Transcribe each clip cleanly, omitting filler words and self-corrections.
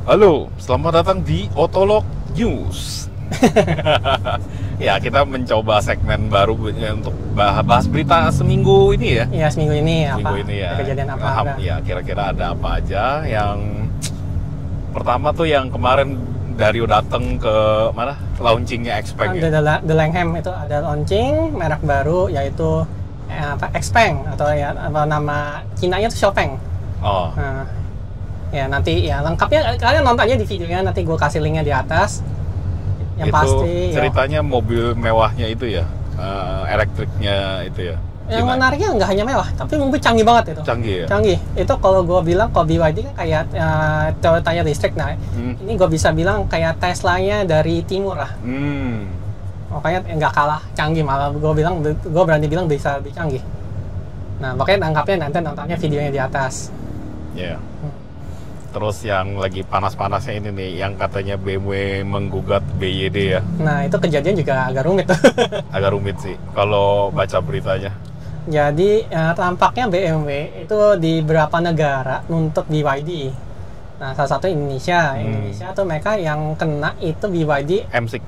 Halo, selamat datang di Otolog News. Ya, kita mencoba segmen baru untuk bahas berita seminggu ini ya. Iya, seminggu ini Seminggu apa? ini ya. Kejadian apa? Ya, kira-kira ada apa aja. Yang pertama tuh yang kemarin Dario datang ke mana? Launchingnya Xpeng ya. The Langham itu ada launching merek baru yaitu Xpeng atau ya apa nama Cinanya itu Xiaopeng. Oh. Nah, ya nanti ya lengkapnya kalian nonton aja di videonya, nanti gue kasih linknya di atas. Yang itu pasti ceritanya ya, mobil mewahnya itu ya, elektriknya itu ya. yang menariknya nggak hanya mewah, tapi mobil canggih banget itu. Canggih ya? Canggih. Itu kalau gue bilang, kalau BYD kan kayak Toyotanya listrik, nah ini gue bisa bilang kayak Teslanya dari timur lah. Makanya nggak kalah canggih, malah gue berani bilang bisa lebih canggih. Nah, makanya anggapnya nanti nontonnya videonya di atas. Ya. Yeah. Terus yang lagi panas-panasnya ini nih, yang katanya BMW menggugat BYD ya. Nah, itu kejadian juga agak rumit. Agak rumit sih, kalau baca beritanya. Jadi, tampaknya BMW itu di beberapa negara nuntut BYD. Nah, salah satu Indonesia. Indonesia tuh mereka yang kena itu BYD M6.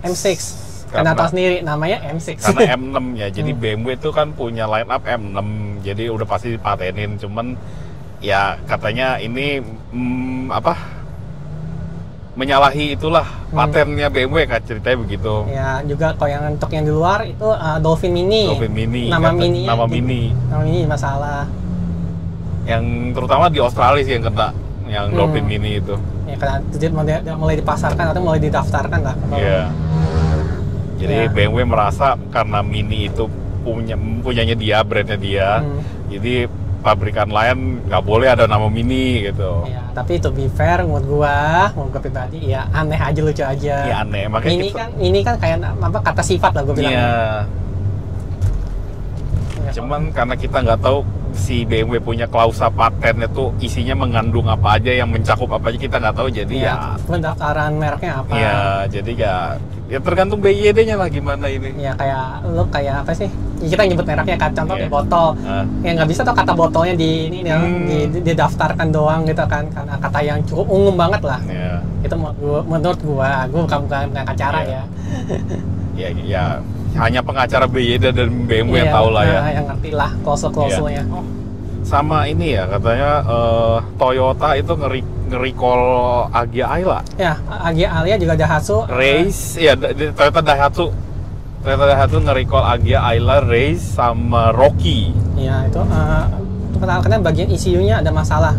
Karena tahu sendiri, namanya M6. Karena M6 ya, jadi BMW itu kan punya line up M6, jadi udah pasti dipatenin. Cuman ya katanya ini menyalahi itulah patennya BMW kan, ceritanya begitu. Ya juga kalau yang untuk yang di luar itu Dolphin Mini. Nama Mini masalah. Yang terutama di Australia sih yang kena, yang Dolphin Mini itu. Ya karena mulai dipasarkan atau mulai didaftarkan lah. Iya. Jadi BMW merasa karena Mini itu punyanya dia, brandnya dia. Jadi pabrikan lain nggak boleh ada nama Mini gitu. Ya, tapi to be fair, menurut gua pribadi ya aneh aja, lucu aja. Iya aneh, makanya ini kan kayak apa kata sifat lah gua bilang. Iya. Cuman karena kita nggak tahu si BMW punya klausa paten itu isinya mengandung apa aja, yang mencakup apa aja kita nggak tahu, jadi ya pendaftaran mereknya apa. Iya, jadi ya tergantung BYD-nya lah gimana ini. Ya kayak apa sih? Kita nyebut mereknya kan, contohnya botol. Ya nggak bisa tuh kata botolnya didaftarkan doang gitu kan, karena kata yang cukup umum banget lah. Itu menurut gua bukan pengacara ya. Ya hanya pengacara BYD dan BMW yang tahu lah ya. Yang ngerti lah klausul-klausulnya. Sama ini ya, katanya Toyota itu nge-recall Agya Ayla. Ya, Agya Ayla juga Daihatsu. Race, ya Toyota Daihatsu nge-recall Agya Ayla, Race sama Rocky. Ya, itu karena bagian ECU-nya ada masalah.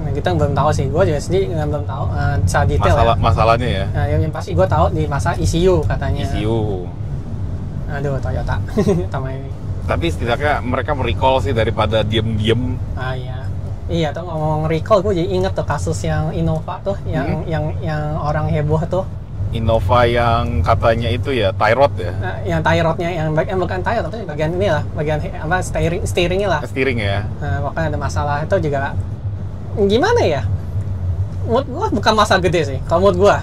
Nah, kita belum tahu sih, gue juga sendiri belum tahu secara detail masalahnya ya. Nah, yang pasti gue tahu di masa ECU katanya. ECU. Aduh, Toyota sama ini. Tapi setidaknya mereka merecall sih daripada diem-diem. Iya tuh, ngomong recall, gue jadi inget tuh kasus yang Innova tuh, yang orang heboh tuh. Innova yang katanya itu ya tie rod ya. Yang tie rodnya, yang bukan tie rod, tapi bagian ini lah, bagian apa steeringnya lah. Steering ya. Nah, makanya ada masalah itu juga. Gimana ya? Menurut gue bukan masalah gede sih, kalau menurut gue.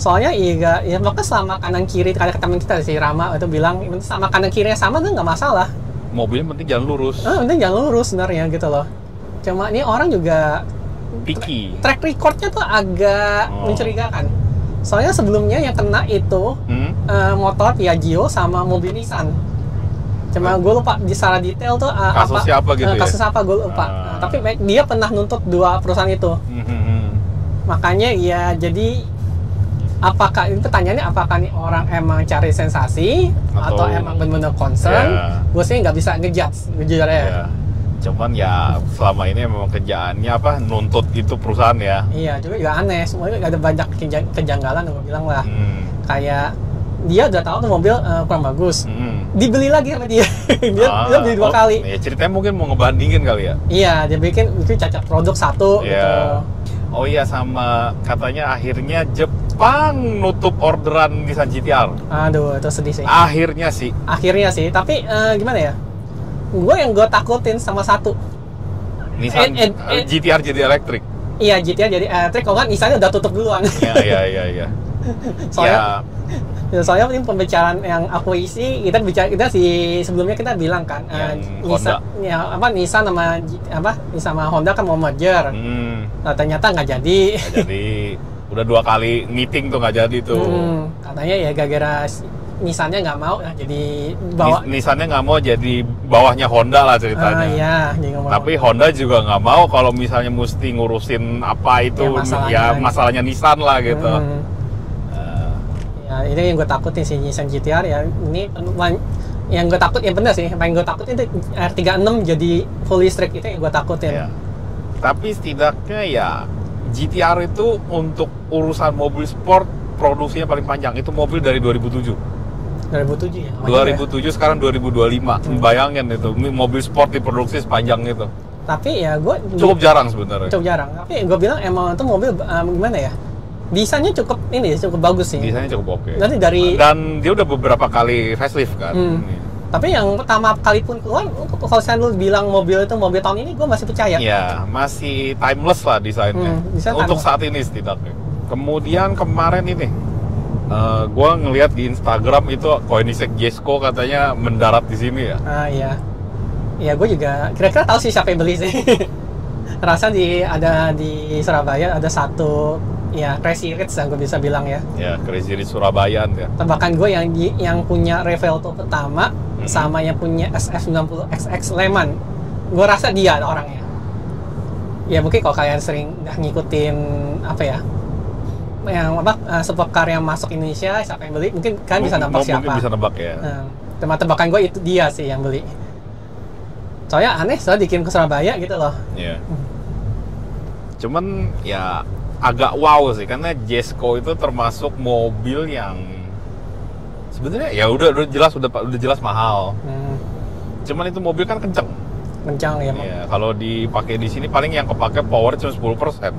Soalnya ya makanya selama kanan kiri, ada teman kita si Rama itu bilang sama kanan kirinya sama tuh nggak masalah. Mobilnya penting jangan lurus. Penting jangan lurus sebenarnya gitu loh. Cuma ini orang juga picky. Track recordnya tuh agak mencurigakan. Soalnya sebelumnya yang kena itu motor Piaggio sama mobil Nissan. Cuma gue lupa secara detail tuh kasusnya apa gitu ya? Kasus apa gue lupa. Tapi dia pernah nuntut dua perusahaan itu. Makanya ya jadi apakah ini pertanyaannya, apakah nih orang emang cari sensasi atau emang benar-benar concern? Gue sih nggak bisa ngejudge jujur ya. Cuman ya selama ini memang kerjaannya nuntut itu perusahaan ya. Iya, juga aneh. Semuanya ada banyak kejanggalan, gue bilang lah. Kayak dia udah tahu tuh mobil kurang bagus, dibeli lagi sama dia. dia beli 2 kali. Ya ceritanya mungkin mau ngebandingin kali ya. Iya, dia bikin cacat produk satu gitu. Oh iya, sama katanya akhirnya Jepang nutup orderan Nissan GT-R. Aduh, itu sedih sih. Akhirnya sih, tapi gimana ya? Gue takutin sama satu. Nissan GT-R jadi elektrik. Iya, GT-R jadi elektrik, kalau kan Nissan udah tutup duluan. Iya. Soalnya Ya, soalnya ini pembicaraan yang aku isi, kita sebelumnya kita bilang kan, Nissan sama Honda kan mau merger. Nah, ternyata nggak jadi. Udah 2 kali meeting tuh nggak jadi tuh. Katanya ya gara-gara Nissannya nggak mau, jadi Nissannya nggak mau jadi bawahnya Honda lah ceritanya. Iya, tapi Honda juga nggak mau kalau misalnya mesti ngurusin apa itu, masalahnya Nissan lah gitu. Ya, ini yang gue takutin sih Nissan GT-R ya. Ini yang gue takut, yang bener sih, yang gue takutin itu R36 jadi full listrik, itu yang gue takutin. Ya. Tapi setidaknya ya GT-R itu untuk urusan mobil sport produksinya paling panjang. Itu mobil dari 2007 ya? 2007 sekarang 2025. Bayangin itu, mobil sport diproduksi sepanjang itu. Tapi ya gue cukup jarang sebenarnya. Cukup jarang. Tapi gue bilang emang itu mobil gimana ya? Desainnya cukup bagus sih. Desainnya cukup oke. Dan dia udah beberapa kali facelift kan. Tapi yang pertama kali pun keluar, kalau saya dulu bilang mobil itu mobil tahun ini, gue masih percaya. Ya, masih timeless lah desainnya. Untuk saat ini setidaknya. Kemudian kemarin ini, gue ngelihat di Instagram itu Koenigsegg Jesko katanya mendarat di sini ya. Iya. Ya, gue juga kira-kira tahu sih siapa yang beli sih. Rasa ada di Surabaya ada satu. Ya, Crazy Rich yang gue bisa bilang ya. Ya, Crazy Rich Surabaya ya. Tebakan gue yang punya Revelto pertama sama yang punya SF90XX Leman, gue rasa dia orangnya. Ya mungkin kalau kalian sering ngikutin supercar yang masuk Indonesia, siapa yang beli, mungkin kalian bisa nebak siapa. Mungkin bisa nebak ya. Tebakan gue itu dia sih yang beli. Soalnya aneh, soalnya dikirim ke Surabaya gitu loh. Iya. Cuman ya agak wow sih, karena Jesko itu termasuk mobil yang sebenarnya ya udah jelas mahal. Cuman itu mobil kan kencang ya. Ya, kalau dipakai di sini paling yang kepake power cuma 10%.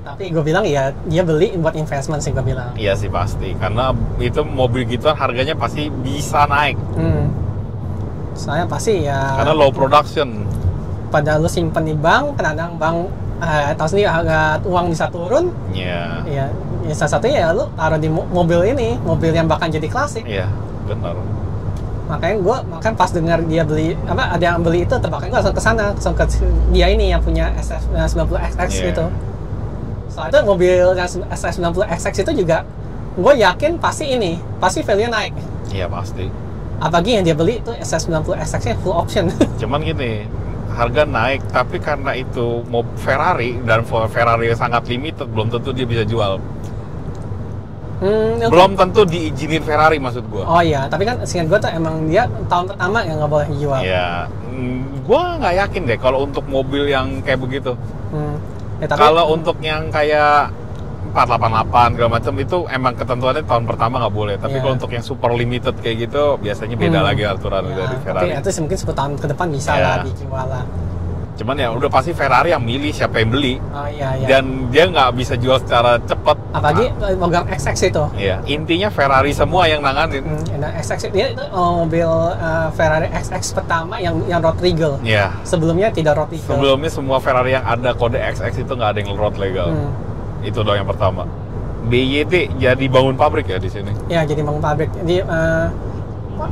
Tapi gue bilang ya dia beli buat investment sih, gue bilang. Iya sih pasti, karena itu mobil gituan harganya pasti bisa naik. Saya pasti ya. Karena low production. Pada lu simpen di bank, kadang bank tahu sendiri harga uang bisa turun. Iya. Ya, salah satunya ya lu taruh di mobil mobil yang bahkan jadi klasik. Iya, benar. Makanya pas dengar dia beli ada yang beli itu, tebakan gue langsung ke sana, langsung ke dia ini yang punya SF90XX gitu. Soalnya itu mobil yang SF90XX itu juga gue yakin pasti value naik. Iya pasti. Apalagi yang dia beli itu SF90XX nya full option. Cuman gini, harga naik, tapi karena itu mau Ferrari dan Ferrari sangat limited, belum tentu dia bisa jual. Belum tentu diizinin Ferrari maksud gue. Oh iya, tapi kan seingat gue tuh emang dia tahun pertama yang nggak boleh dijual. Iya, gue nggak yakin deh kalau untuk mobil yang kayak begitu. Kalau untuk yang kayak 488 segala macam itu emang ketentuannya tahun pertama nggak boleh. Tapi kalau untuk yang super limited kayak gitu biasanya beda lagi aturan dari Ferrari. Tapi itu mungkin 10 tahun ke depan bisa lah dijual lah. Cuman ya udah pasti Ferrari yang milih siapa yang beli. Oh iya. Dan dia nggak bisa jual secara cepat. Apalagi program XX itu. Iya, intinya Ferrari semua yang nanganin. XX dia itu mobil Ferrari XX pertama yang road legal. Iya. Sebelumnya tidak road legal. Sebelumnya semua Ferrari yang ada kode XX itu nggak ada yang road legal. Itu doang yang pertama. BYD jadi bangun pabrik ya di sini. Ya, jadi bangun pabrik. Jadi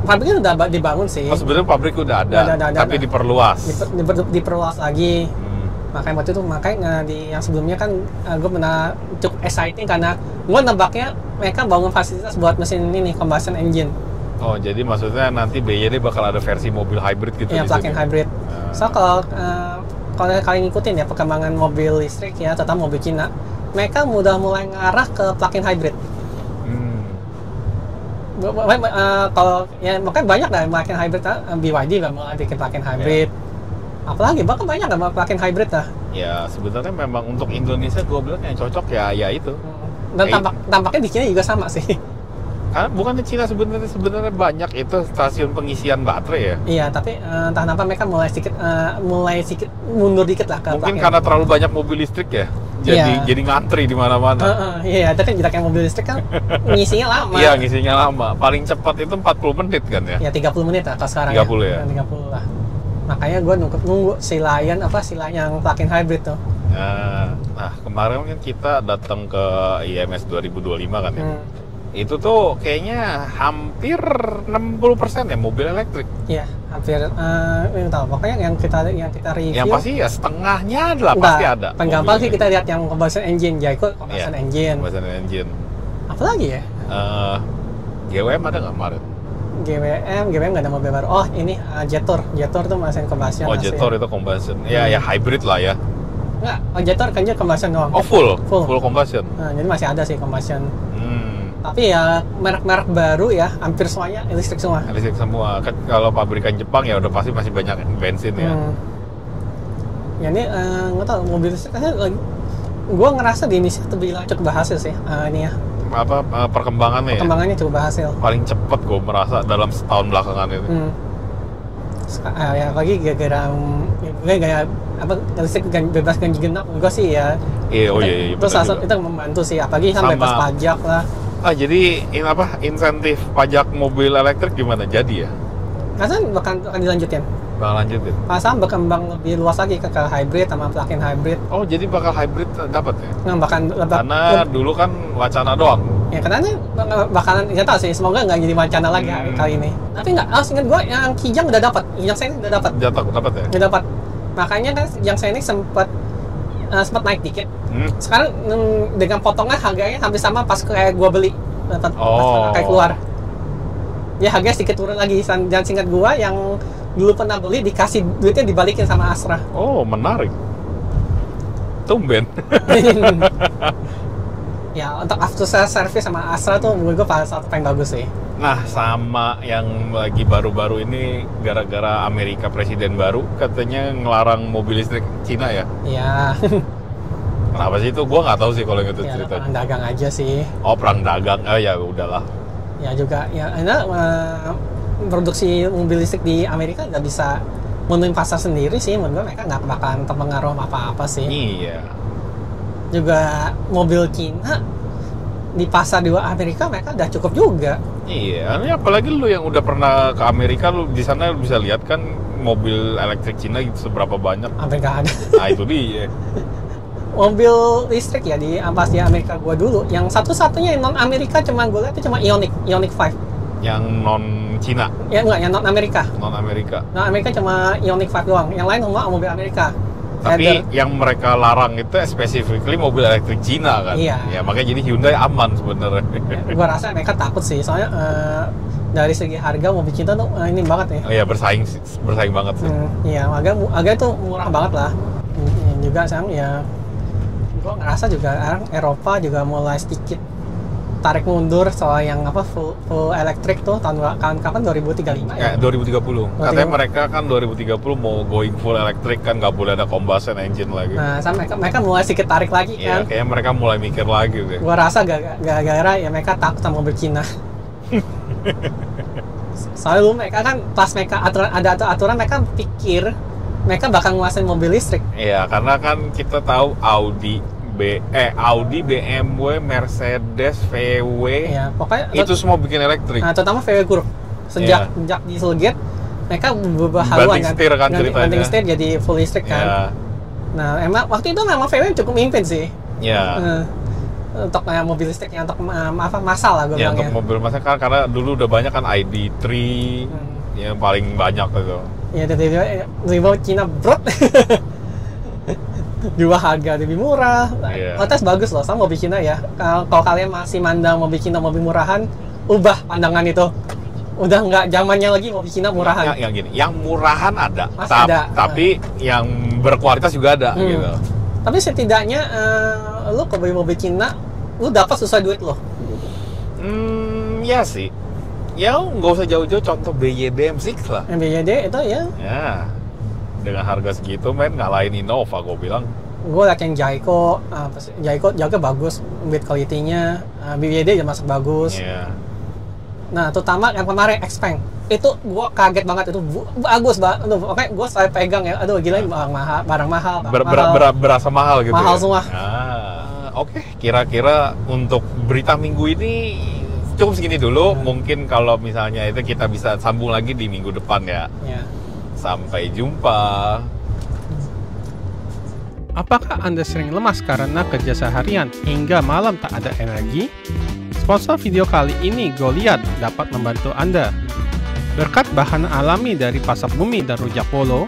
pabriknya udah dibangun sih. Sebenarnya pabrik udah ada, tapi diperluas. Diperluas lagi. Makanya waktu itu yang sebelumnya kan gue pernah cukup exciting karena gue nebaknya mereka bangun fasilitas buat mesin ini combustion engine. Oh, jadi maksudnya nanti BYD bakal ada versi mobil hybrid gitu. Iya, plug-in hybrid. So kalau kalian ngikutin ya perkembangan mobil listrik ya, terutama mobil Cina, mereka udah mulai ngarah ke plug-in hybrid. Kalau ya makanya banyak lah plug-in hybrid, BYD udah mulai bikin plug-in hybrid. Apalagi bahkan banyak lah plug-in hybrid lah. Ya sebenarnya memang untuk Indonesia gue bilang yang cocok ya itu. Dan tampaknya di Cina juga sama sih. Karena bukan di Cina sebenarnya banyak itu stasiun pengisian baterai ya. Iya, tapi entah kenapa mereka mulai sedikit mundur dikit lah ke mungkin karena terlalu banyak mobil listrik ya. Jadi ngantri di mana-mana. Iya, itu kan jaraknya mobil listrik kan ngisinya lama. Iya, ngisinya lama. Paling cepat itu 40 menit kan ya? Ya 30 menit lah kalau sekarang 30 ya? 30 lah. Makanya gue nunggu si Lion yang plug-in hybrid tuh. Nah, kemarin kan kita datang ke IMS 2025 kan ya. itu tuh kayaknya hampir 60% ya mobil elektrik. Iya, hampir tahu. Pokoknya yang kita review. Yang pasti ya setengahnya adalah pasti ada. Paling gampang sih kita lihat yang combustion engine, Jayco combustion engine. Combustion engine. Apa lagi ya? GWM ada nggak kemarin? GWM nggak ada mobil baru. Oh ini Jetor tuh mesin combustion. Oh Jetor itu combustion. Ya hybrid lah ya. Enggak, Jetor kan dia combustion doang. Oh full combustion. Nah, jadi masih ada sih combustion. Tapi ya merek-merek baru ya hampir semuanya listrik semua. Listrik semua. Kan kalau pabrikan Jepang ya udah pasti masih banyak bensin ya. Ya ini nggak tahu mobil listrik kan gue ngerasa di Indonesia tuh cukup berhasil sih ini ya. Perkembangannya cukup berhasil. Paling cepet gue merasa dalam setahun belakangan ini. Ya apalagi gara-gara listrik bebas ganjil genap gue sih ya. Iya. Terus itu membantu sih, apalagi kan bebas pajak lah. Jadi insentif pajak mobil elektrik gimana jadi ya? Rasanya bakal dilanjutin. Pasang berkembang lebih luas lagi ke hybrid sama plug-in hybrid. Oh, jadi bakal hybrid dapat ya? Karena dulu kan wacana doang. Ya, karena bakalan nggak tahu sih. Semoga nggak jadi wacana lagi kali ini. Tapi nggak, ingat gue yang Kijang udah dapat, yang saya udah dapat. Dapat ya? Udah dapat. Makanya kan yang saya ini sempat naik dikit. Sekarang dengan potongan harganya hampir sama pas kayak gue beli, pas kayak keluar. Ya harganya sedikit turun lagi. Dan singkat gue yang dulu pernah beli dikasih duitnya dibalikin sama Astra. Oh, menarik. Tumben. Ya, untuk after sales service sama Astra tuh menurut gue satu paling bagus sih. Nah, sama yang lagi baru-baru ini gara-gara Amerika presiden baru katanya ngelarang mobil listrik Cina ya? Iya. Kenapa sih itu? Gua nggak tahu sih kalau itu ceritanya. Perang dagang aja sih. Oh, perang dagang. Ya udahlah. Ya juga, ya produksi mobil listrik di Amerika nggak bisa menuin pasar sendiri sih. Menurut gue mereka nggak bakalan terpengaruh apa-apa sih. Iya. Juga mobil Cina di pasar di Amerika mereka udah cukup juga. Iya, ini apalagi lu yang udah pernah ke Amerika, lu di sana bisa lihat kan mobil elektrik Cina gitu seberapa banyak. Hampir nggak ada. Nah itu dia. Mobil listrik ya di Amerika gua dulu, yang satu-satunya yang non Amerika cuma gue lihat itu cuma Ioniq 5. Yang non Cina? Ya enggak, yang non Amerika. Non Amerika. Non Amerika cuma Ioniq 5 doang. Yang lain semua mobil Amerika. Tapi yang mereka larang itu specifically mobil elektrik Cina kan? Iya. Ya makanya jadi Hyundai aman sebenarnya. Ya, gua rasa mereka takut sih, soalnya dari segi harga mobil Cina tuh ini banget ya. Oh iya, bersaing banget sih. Iya, harga tuh murah banget lah. Juga sekarang ya, gua ngerasa juga sekarang Eropa juga mulai sedikit tarik mundur soal yang full elektrik tuh tahun kapan 2035 ya? 2030. Katanya mereka kan 2030 mau going full elektrik kan, nggak boleh ada combustion engine lagi. Nah, mereka mulai sedikit tarik lagi kan? Iya, kayaknya mereka mulai mikir lagi deh. Gua rasa gara-gara ya mereka takut sama mobil Cina. Soalnya dulu mereka kan pas mereka ada aturan mereka pikir mereka bakal nguasain mobil listrik. Iya, karena kan kita tahu Audi, BMW, Mercedes, VW, ya, pokoknya itu semua bikin elektrik. Nah, terutama VW Group. Sejak Dieselgate, mereka berubah haluan kan. Banting setir jadi full listrik kan. Ya. Nah, emang waktu itu memang VW cukup mimpin sih. Ya. Untuk mobil listrik yang untuk massal lah gue bilang ya. Untuk mobil massal karena dulu udah banyak kan ID3 yang paling banyak itu. Ya, tiba-tiba Cina brot. Dua harga lebih murah, kualitas bagus loh sama mobil Cina ya. Kalau kalian masih mandang mobil Cina mobil murahan, ubah pandangan itu. Udah nggak zamannya lagi mobil Cina murahan. Yang gini, yang murahan ada, tapi yang berkualitas juga ada gitu. Tapi setidaknya lu kalau beli mobil Cina, lu dapat sesuai duit lo. Ya sih. Ya nggak usah jauh-jauh, contoh BYD M6 lah. BYD itu ya. Ya. Dengan harga segitu ngalahin Innova gue bilang. Gue liat yang Jayco bagus, build quality-nya, BYD juga masuk bagus. Nah, terutama yang kemarin Xpeng itu gue kaget banget, itu bagus banget. Oke, gue selalu pegang ya, aduh gila barang mahal. Berasa mahal gitu. Mahal semua. Oke, kira-kira untuk berita minggu ini cukup segini dulu. Mungkin kalau misalnya itu kita bisa sambung lagi di minggu depan ya. Sampai jumpa. Apakah Anda sering lemas karena kerja seharian hingga malam tak ada energi? Sponsor video kali ini Goliath dapat membantu Anda. Berkat bahan alami dari pasak bumi dan rujak polo,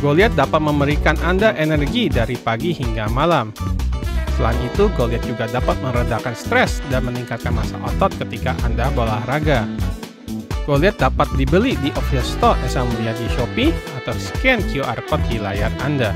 Goliath dapat memberikan Anda energi dari pagi hingga malam. Selain itu, Goliath juga dapat meredakan stres dan meningkatkan massa otot ketika Anda berolahraga. Goliath dapat dibeli di official store Esa Mulia di Shopee atau scan QR code di layar Anda.